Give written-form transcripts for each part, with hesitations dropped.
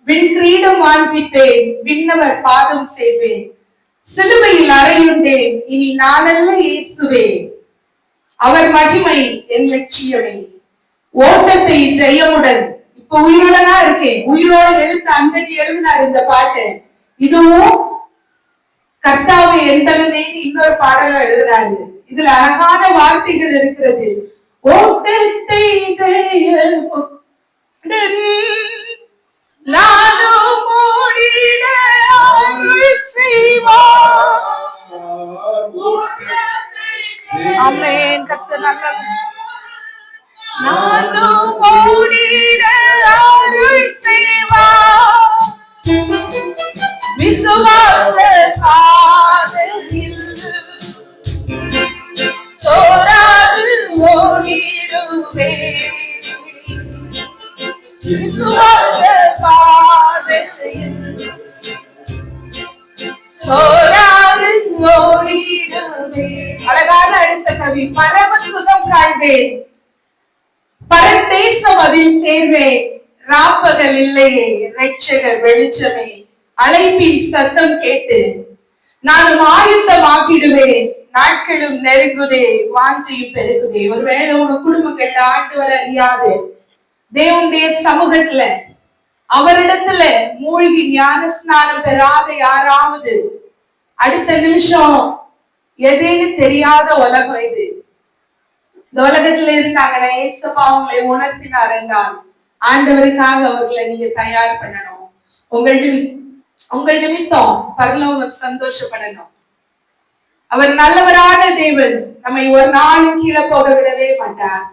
விண்கிரீடம் வாஞ்சிப்பேன், விண்ணவர் பாதம் சேர்வேன். சிலுவையில் அறையுண்டேன், இனி நானல்ல இயேசுவே. அவர் மகிமை என் லட்சியமே. ஓட்டத்தை ஜெயமுடன், இப்ப உயிரோடனா இருக்கேன், உயிரோட எழுத்து அன்றைக்கு எழுதினார் இந்த பாட்டு. இதுவும் கர்த்தாவை எந்தளவே இன்னொரு பாடல எழுதுறாரு. இதுல அழகான வார்த்தைகள் இருக்கிறது. ஓட்டத்தை நானும் ஓடிட அருள் செய்வார். ஆமென். கர்த்தர் நல்லவர். நானும் ஓடிட அருள் செய்வார். விசுவாச பாதையில் சோராது ஓடிடுவேன். விசுவாச பாதையில் சோராது ஓடிடுவேன். அழகான அடுத்த கவி. பரம சுகம் காண்பேன், பரதேசம் அதில் சேர்வேன். ராப்பகல் இல்லையே, ரட்சகர் வெளிச்சமே. அழைப்பின் சத்தம் கேட்டு நானும் ஆயத்தமாக்கிடுவேன். நாட்களும் நெருங்குதே, வாஞ்சியும் பெருகுதே. ஒருவேளை உங்க குடும்பங்கள்ல ஆண்டவர் அறியாது தேவனுடைய சமூகத்துல அவரிடத்துல மூழ்கி ஞான ஸ்நானம் பெறாத யாராவது அடுத்த நிமிஷம் எதேன்னு தெரியாத உலகம் இது. இந்த உலகத்துல இருந்தாங்கன்னா ஏசப்பா அவங்களை உணர்த்தினார் என்றால் ஆண்டவருக்காக அவர்களை நீங்க தயார் பண்ணணும். உங்கள் நிமித்தம் பரலோகம் சந்தோஷப்படணும். அவர் நல்லவரான தேவன், நம்மை ஒரு நாளும் கீழே போக விடவே மாட்டார்.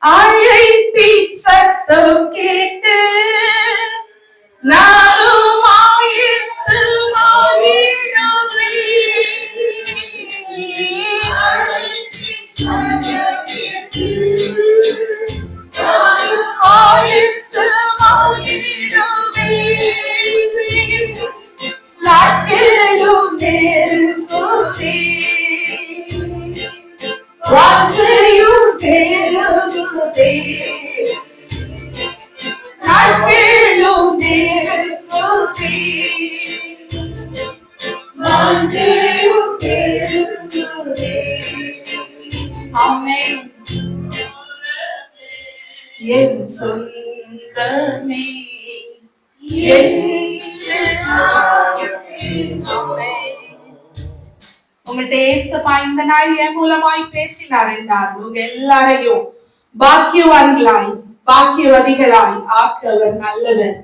அழைப்பின் சத்தம் கேட்டு நானும் என் சொந்தமே உங்கள்கிட்ட ஏசப்பா இந்த நாள் என் மூலமாய் பேசினார் என்றார். உங்க எல்லாரையும் பாக்கியவான்களாய் பாக்கியவதிகளாய் ஆக்க அவர் நல்லவர்.